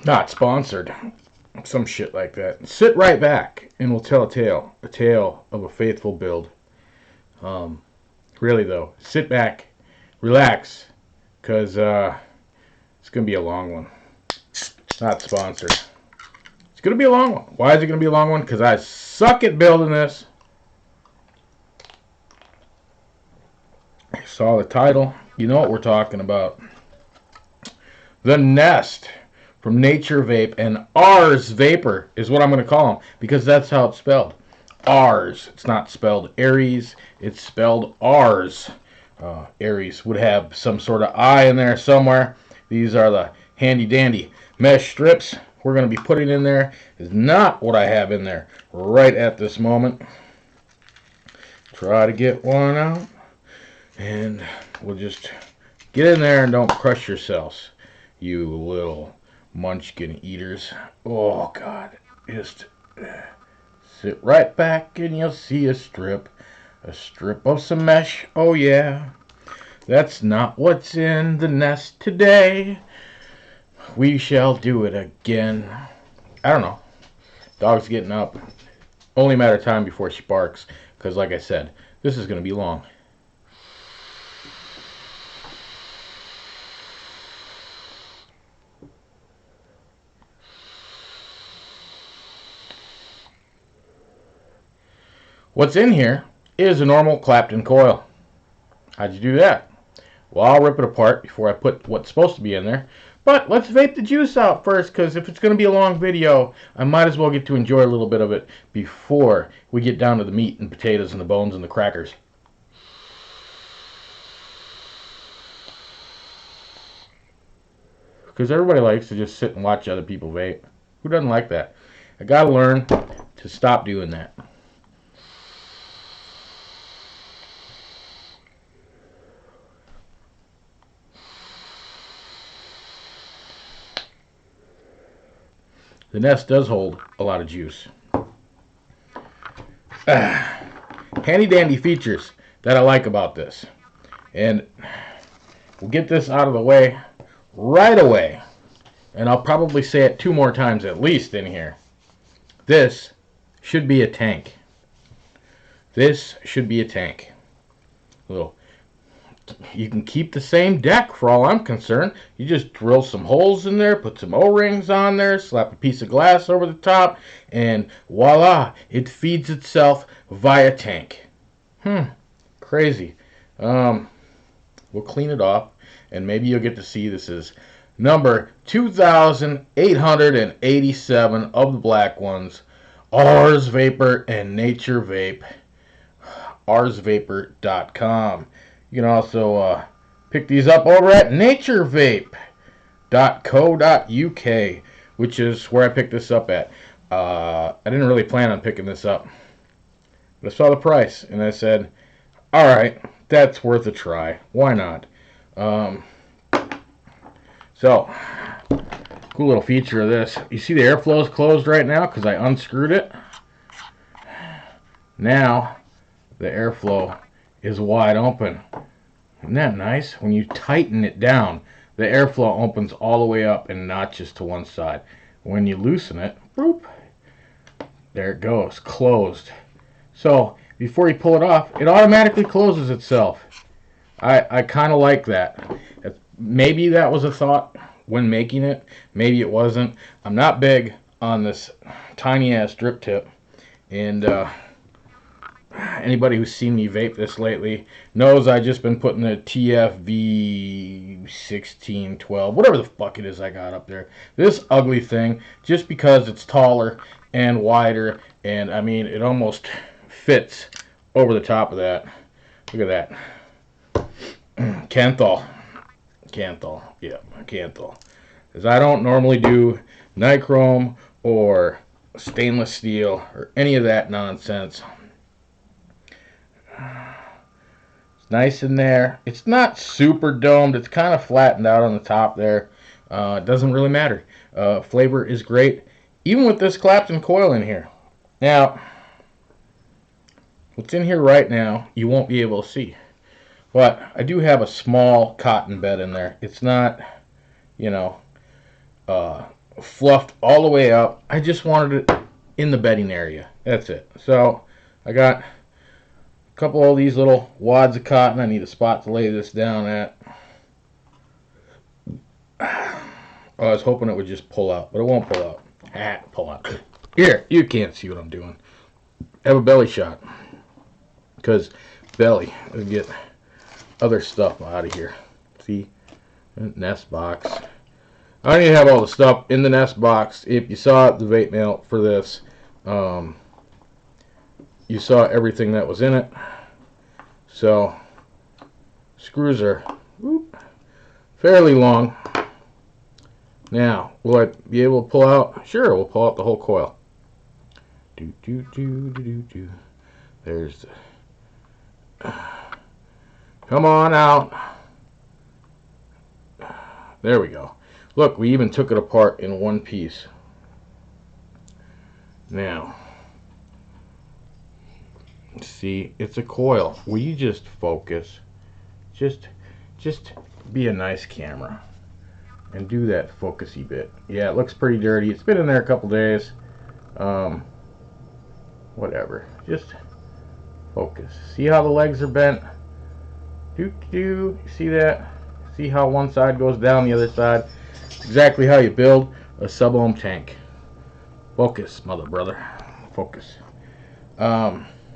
Not sponsored. Some shit like that. Sit right back and we'll tell a tale of a faithful build. Um, really though, sit back, relax, cause it's gonna be a long one. Not sponsored. It's gonna be a long one. Why is it gonna be a long one? Cause I suck at building this. You saw the title. You know what we're talking about. The Nest from Nature Vape and Ars Vapor is what I'm going to call them because that's how it's spelled. Ars. It's not spelled Aries. It's spelled Ars. Aries would have some sort of I in there somewhere. These are the handy dandy mesh strips we're going to be putting in there. Is not what I have in there right at this moment. Try to get one out and we'll just get in there and don't crush yourselves, you little munchkin eaters. Oh, God. Just sit right back and you'll see a strip. A strip of some mesh. Oh, yeah. That's not what's in the nest today. We shall do it again. I don't know. Dog's getting up. Only a matter of time before she barks. Because, like I said, this is going to be long. What's in here is a normal Clapton coil. How'd you do that? Well, I'll rip it apart before I put what's supposed to be in there. But let's vape the juice out first, because if it's going to be a long video, I might as well get to enjoy a little bit of it before we get down to the meat and potatoes and the bones and the crackers. Because everybody likes to just sit and watch other people vape. Who doesn't like that? I got to learn to stop doing that. The Nest does hold a lot of juice. Handy dandy features that I like about this. And we'll get this out of the way right away. And I'll probably say it 2 more times at least in here. This should be a tank. This should be a tank. Little. You can keep the same deck for all I'm concerned. You just drill some holes in there, put some O-rings on there, slap a piece of glass over the top, and voila, it feeds itself via tank. Crazy. We'll clean it off, and maybe you'll get to see this is number 2,887 of the black ones. Ars Vapor and Nature Vape. arsvapor.com. You can also pick these up over at naturevape.co.uk, which is where I picked this up at. I didn't really plan on picking this up, but I saw the price, and I said, all right, that's worth a try. Why not? So, cool little feature of this. You see the airflow is closed right now because I unscrewed it. Now, the airflow is wide open. Isn't that nice? When you tighten it down, the airflow opens all the way up and not just to one side. When you loosen it, boop, there it goes, closed. So before you pull it off, it automatically closes itself. I kind of like that. Maybe that was a thought when making it. Maybe it wasn't. I'm not big on this tiny ass drip tip, and anybody who's seen me vape this lately knows I just been putting the TFV 1612, whatever the fuck it is I got up there. This ugly thing, just because it's taller and wider, and I mean, it almost fits over the top of that. Look at that. Kanthal. Yeah, Kanthal. Because I don't normally do nichrome or stainless steel or any of that nonsense. It's nice in there. It's not super domed. It's kind of flattened out on the top there. It doesn't really matter. Flavor is great, even with this Clapton coil in here. Now, what's in here right now, you won't be able to see. But I do have a small cotton bed in there. It's not, you know, fluffed all the way up. I just wanted it in the bedding area. That's it. So I got a couple of these little wads of cotton. I need a spot to lay this down at. I was hoping it would just pull out, but it won't pull out. Pull out. Here, you can't see what I'm doing. I have a belly shot. Because belly will get other stuff out of here. See? Nest box. I don't even have all the stuff in the nest box. If you saw the vape mail for this, you saw everything that was in it. So, screws are fairly long. Now, will I be able to pull out? Sure, we'll pull out the whole coil. There's the... Come on out. There we go. Look, we even took it apart in one piece. Now, see, it's a coil. Will you just focus? Just be a nice camera and do that focusy bit. Yeah, it looks pretty dirty. It's been in there a couple days. Whatever. Just focus. See how the legs are bent? See that? See how one side goes down the other side? Exactly how you build a sub-ohm tank. Focus, mother brother. Focus.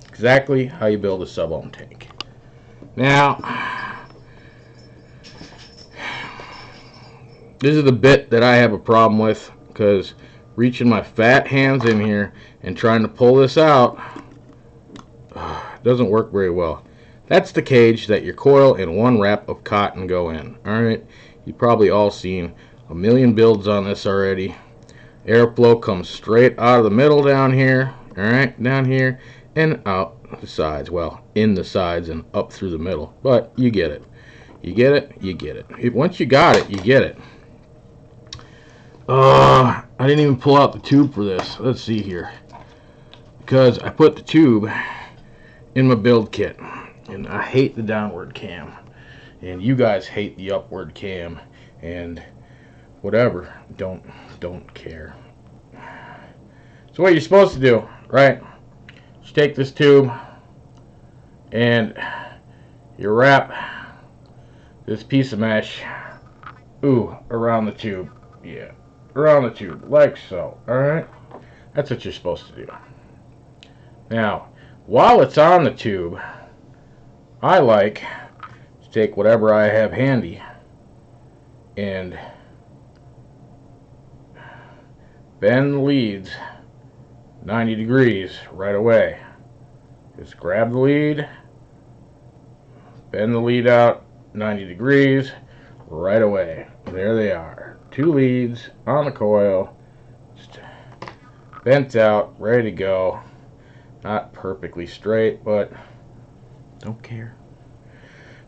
Exactly how you build a sub-ohm tank. Now, this is the bit that I have a problem with, because reaching my fat hands in here and trying to pull this out doesn't work very well. That's the cage that your coil and one wrap of cotton go in. Alright, you've probably all seen a million builds on this already. Airflow comes straight out of the middle down here, alright, down here, and out the sides. Well, in the sides and up through the middle. But you get it. You get it, you get it. Once you got it, you get it. I didn't even pull out the tube for this. Let's see here. Because I put the tube in my build kit. And I hate the downward cam. And you guys hate the upward cam. And whatever. Don't care. So what you're supposed to do, right? You take this tube and you wrap this piece of mesh around the tube. Yeah. Around the tube, like so. Alright? That's what you're supposed to do. Now, while it's on the tube, I like to take whatever I have handy and bend the leads 90 degrees right away. Just grab the lead, bend the lead out 90 degrees right away. There they are. 2 leads on the coil, just bent out, ready to go. Not perfectly straight, but don't care.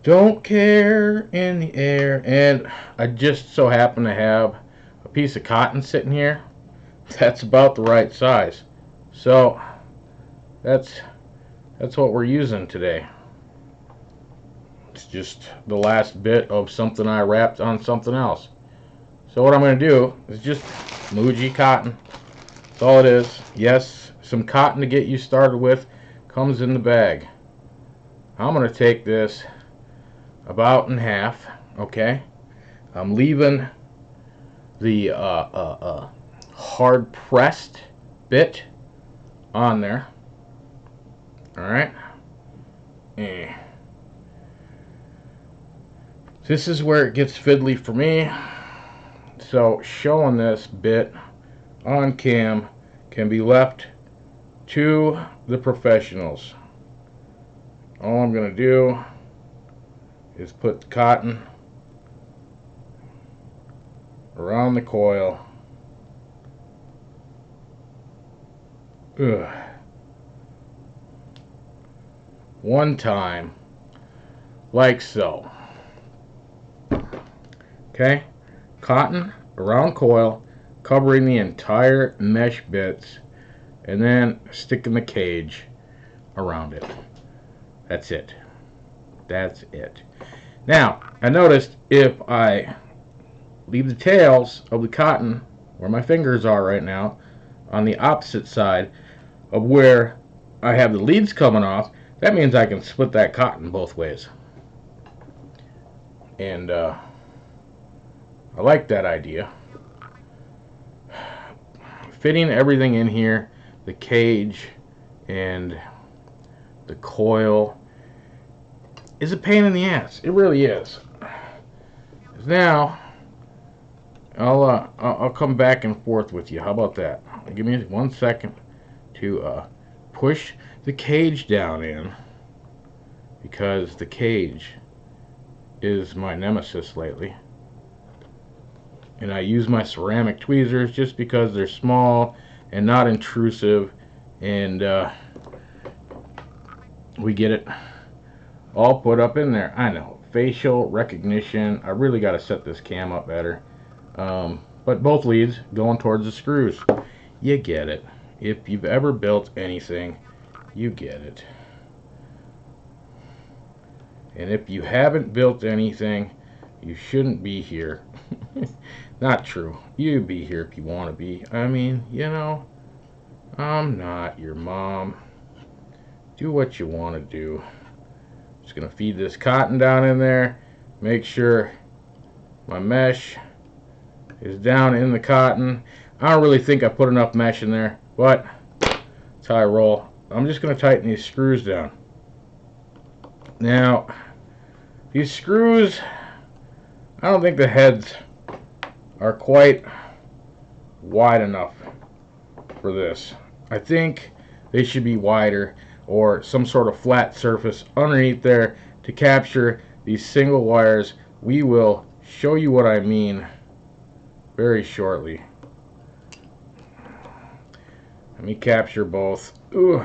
Don't care in the air. And I just so happen to have a piece of cotton sitting here that's about the right size. So that's what we're using today. It's just the last bit of something I wrapped on something else. So what I'm going to do is just Muji cotton. That's all it is. Yes, some cotton to get you started with comes in the bag. I'm going to take this about in half, okay? I'm leaving the hard pressed bit on there. Alright? This is where it gets fiddly for me. So showing this bit on cam can be left to the professionals. All I'm going to do is put the cotton around the coil. One time, like so. Okay? Cotton around coil, covering the entire mesh bits, and then sticking the cage around it. That's it. That's it. Now, I noticed if I leave the tails of the cotton where my fingers are right now, on the opposite side of where I have the leads coming off. That means I can split that cotton both ways. And I like that idea. Fitting everything in here, the cage and the coil, is a pain in the ass. It really is. Now, I'll come back and forth with you. How about that? Give me 1 second to push the cage down in, because the cage is my nemesis lately. And I use my ceramic tweezers just because they're small and not intrusive, and we get it all put up in there. I know, facial recognition. I really got to set this cam up better. But both leads going towards the screws. You get it. If you've ever built anything, you get it. And if you haven't built anything, you shouldn't be here. Not true. You be here if you want to be. I mean, you know, I'm not your mom. Do what you want to do. Just gonna feed this cotton down in there. Make sure my mesh is down in the cotton. I don't really think I put enough mesh in there, but that's how I roll. I'm just gonna tighten these screws down. Now, these screws, I don't think the heads are quite wide enough for this. I think they should be wider, or some sort of flat surface underneath there to capture these single wires. We will show you what I mean very shortly. Let me capture both. Ooh.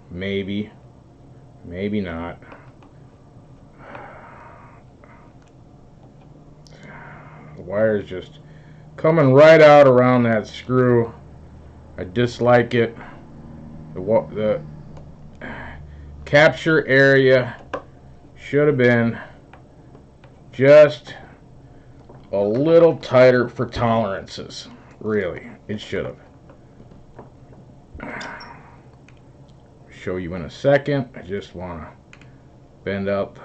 Maybe. Maybe not. The wire's just coming right out around that screw. I dislike it. The capture area should have been just a little tighter for tolerances. Really, it should have. Show you in a second. I just want to bend out,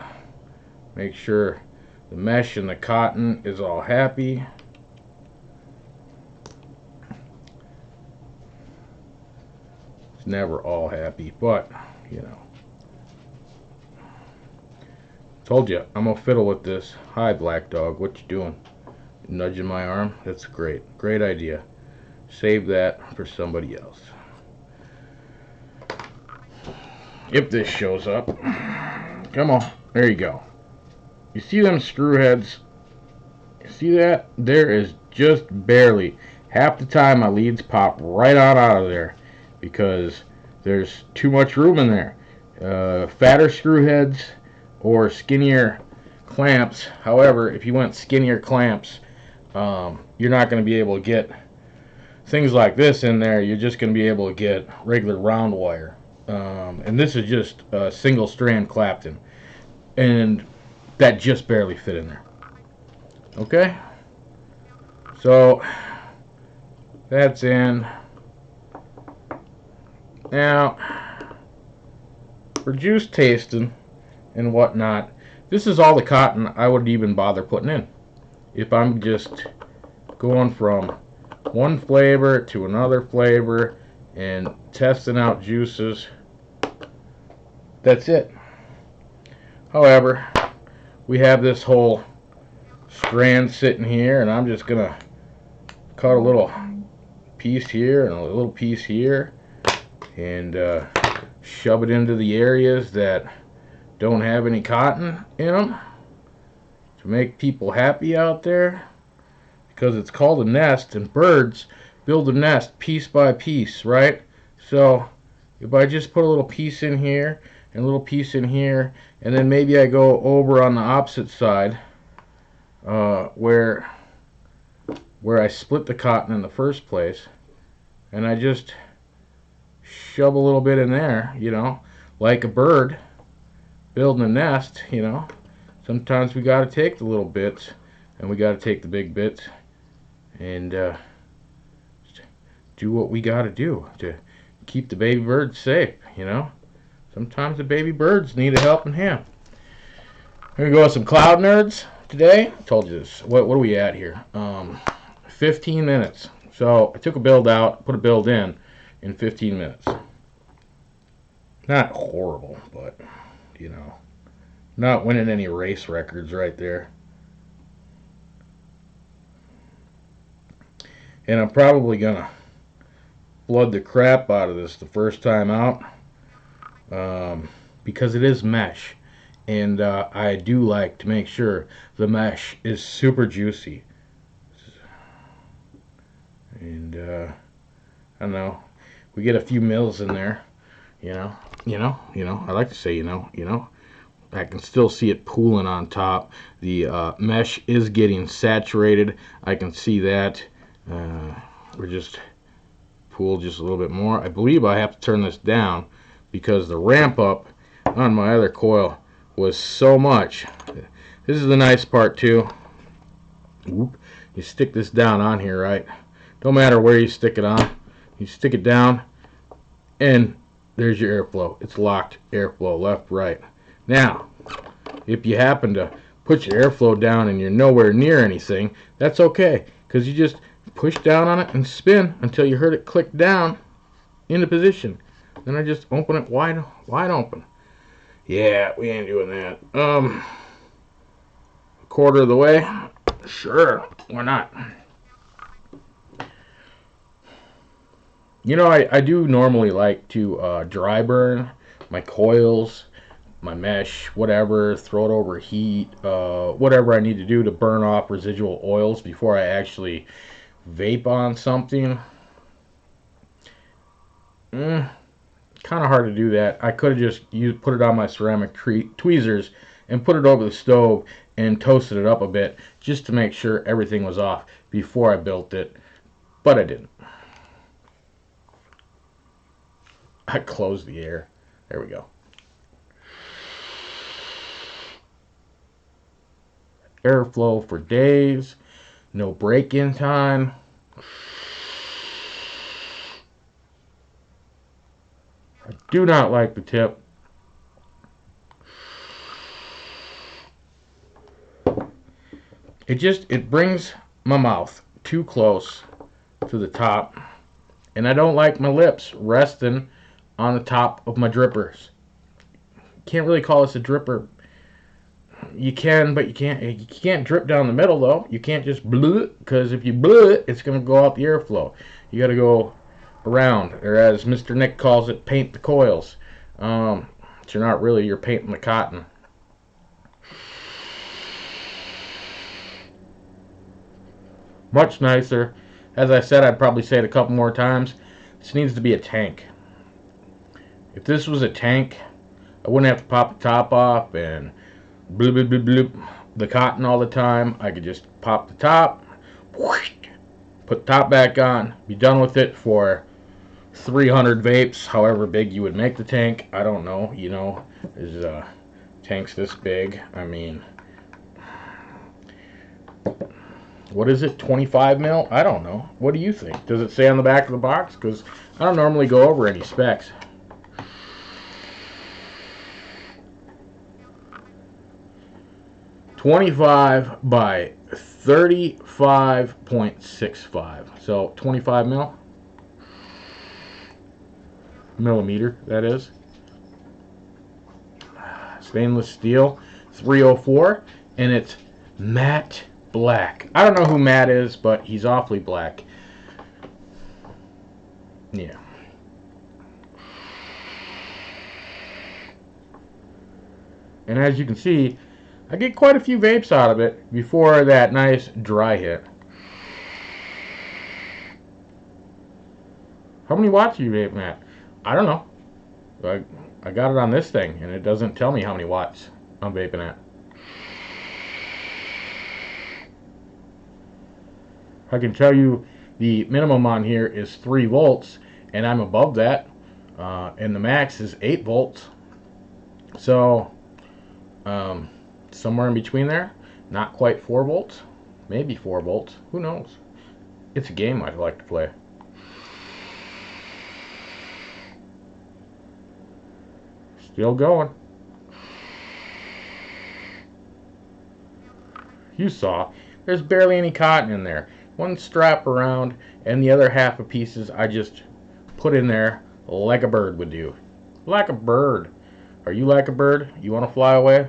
make sure the mesh and the cotton is all happy. It's never all happy, but you know. Told you, I'm gonna fiddle with this. Hi, Black Dog. What you doing? Nudging my arm? That's great. Great idea. Save that for somebody else. If this shows up. Come on. There you go. You see them screw heads? You see that? There is just barely. Half the time my leads pop right on out of there because there's too much room in there. Fatter screw heads or skinnier clamps. However, if you want skinnier clamps, you're not going to be able to get things like this in there. You're just going to be able to get regular round wire. And this is just a single strand Clapton. And that just barely fit in there. Okay? So, that's in. Now, for juice tasting and whatnot, this is all the cotton I would even bother putting in. If I'm just going from one flavor to another flavor and testing out juices, that's it. However, we have this whole strand sitting here, and I'm just gonna cut a little piece here and a little piece here and shove it into the areas that don't have any cotton in them to make people happy out there, because it's called a nest, and birds build a nest piece by piece, right? So if I just put a little piece in here and a little piece in here, and then maybe I go over on the opposite side where I split the cotton in the first place, and I just shove a little bit in there, you know, like a bird building a nest, you know. Sometimes we got to take the little bits and we got to take the big bits and do what we got to do to keep the baby birds safe. Sometimes the baby birds need a helping hand. We're gonna go with some cloud nerds today. I told you this. What are we at here? 15 minutes. So I took a build out, put a build in 15 minutes. Not horrible, but not winning any race records right there. And I'm probably gonna blood the crap out of this the first time out, because it is mesh, and I do like to make sure the mesh is super juicy. And I don't know, we get a few mils in there, I like to say, I can still see it pooling on top. The mesh is getting saturated. I can see that. We're just pool just a little bit more. I believe I have to turn this down because the ramp up on my other coil was so much. This is the nice part too. Whoop. You stick this down on here, right? Don't matter where you stick it on. You stick it down and there's your airflow. It's locked airflow left, right. Now, if you happen to put your airflow down and you're nowhere near anything, that's okay, because you just push down on it and spin until you heard it click down into position. Then I just open it wide open. Yeah, we ain't doing that. A quarter of the way? Sure, why not? I do normally like to dry burn my coils, my mesh, whatever, throw it over heat, whatever I need to do to burn off residual oils before I actually vape on something. Kind of hard to do that. I could have just put it on my ceramic tweezers and put it over the stove and toasted it up a bit just to make sure everything was off before I built it, but I didn't. I closed the air. There we go. Airflow for days. No break-in time. I do not like the tip. It brings my mouth too close to the top, and I don't like my lips resting on the top of my drippers. Can't really call this a dripper. You can, but you can't drip down the middle though. You can't just blew it, because if you blew it, it's gonna go out the airflow. You gotta go around, or as Mr. Nick calls it, paint the coils. So you're not really, you're painting the cotton. Much nicer. As I said, I'd probably say it a couple more times. This needs to be a tank. If this was a tank, I wouldn't have to pop the top off and bloop, bloop, bloop, bloop, the cotton all the time. I could just pop the top, whoosh, put the top back on, be done with it for 300 vapes, however big you would make the tank. I don't know, there's tanks this big. I mean, what is it, 25 mil? I don't know. What do you think? Does it say on the back of the box? Because I don't normally go over any specs. .25 by 35.65. So 25 millimeter, that is. Stainless steel, 304, and it's matte black. I don't know who Matt is, but he's awfully black. Yeah. And as you can see, I get quite a few vapes out of it before that nice dry hit. How many watts are you vaping at? I don't know. I got it on this thing, and it doesn't tell me how many watts I'm vaping at. I can tell you the minimum on here is 3 volts, and I'm above that, and the max is 8 volts. So, somewhere in between there, not quite 4 volts, maybe 4 volts, who knows. It's a game I like to play. Still going. You saw. There's barely any cotton in there. One strap around, and the other half of pieces I just put in there like a bird would do. Like a bird. Are you like a bird? You want to fly away?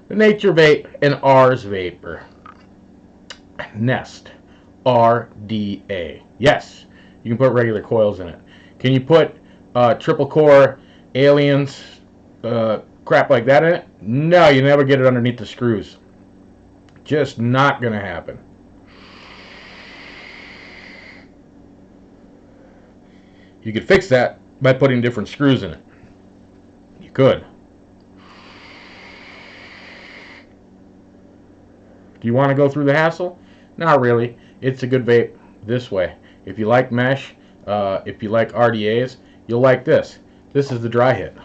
The Nature Vape and R's Vapor. Nest. RDA. Yes, you can put regular coils in it. Can you put triple core aliens crap like that in it? No, you never get it underneath the screws. Just not gonna happen. You could fix that by putting different screws in it. You could. Do you want to go through the hassle? Not really. It's a good vape this way. If you like mesh, if you like RDAs, you'll like this. This is the dry hit.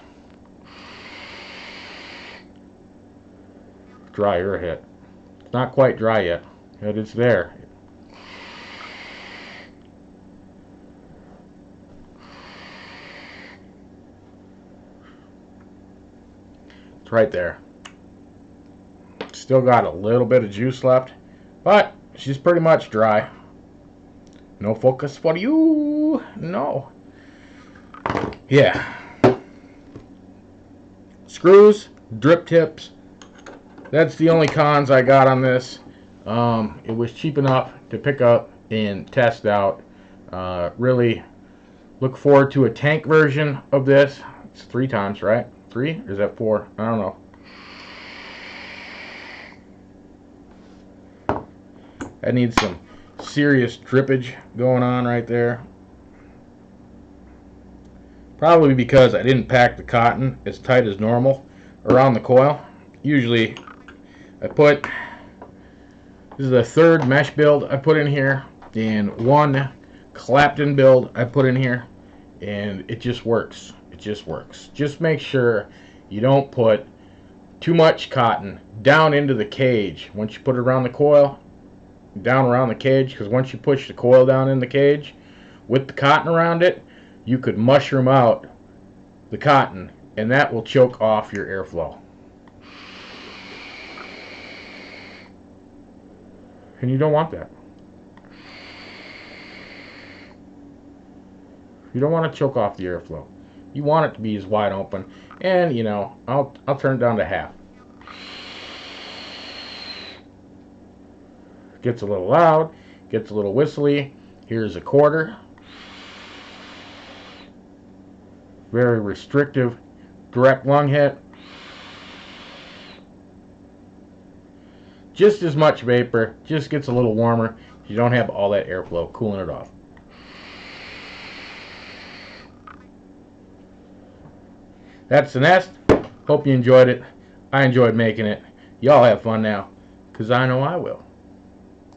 Drier hit. It's not quite dry yet, but it's there. It's right there. Still got a little bit of juice left, but she's pretty much dry. No focus for you. No. Yeah. Screws, drip tips. That's the only cons I got on this. It was cheap enough to pick up and test out. Really look forward to a tank version of this. It's 3 times, right? 3? Or is that 4? I don't know. I need some serious drippage going on right there. Probably because I didn't pack the cotton as tight as normal around the coil. Usually I put, this is the 3rd mesh build I put in here, and 1 Clapton build I put in here, and it just works. It just works. Just make sure you don't put too much cotton down into the cage. Once you put it around the coil, down around the cage, because once you push the coil down in the cage with the cotton around it, you could mushroom out the cotton, and that will choke off your airflow. And you don't want that. You don't want to choke off the airflow. You want it to be as wide open, and you know, I'll turn it down to half. Gets a little loud, gets a little whistly. Here's a 1/4. Very restrictive, direct lung hit. Just as much vapor, just gets a little warmer. You don't have all that airflow cooling it off. That's the Nest. Hope you enjoyed it. I enjoyed making it. Y'all have fun now, because I know I will.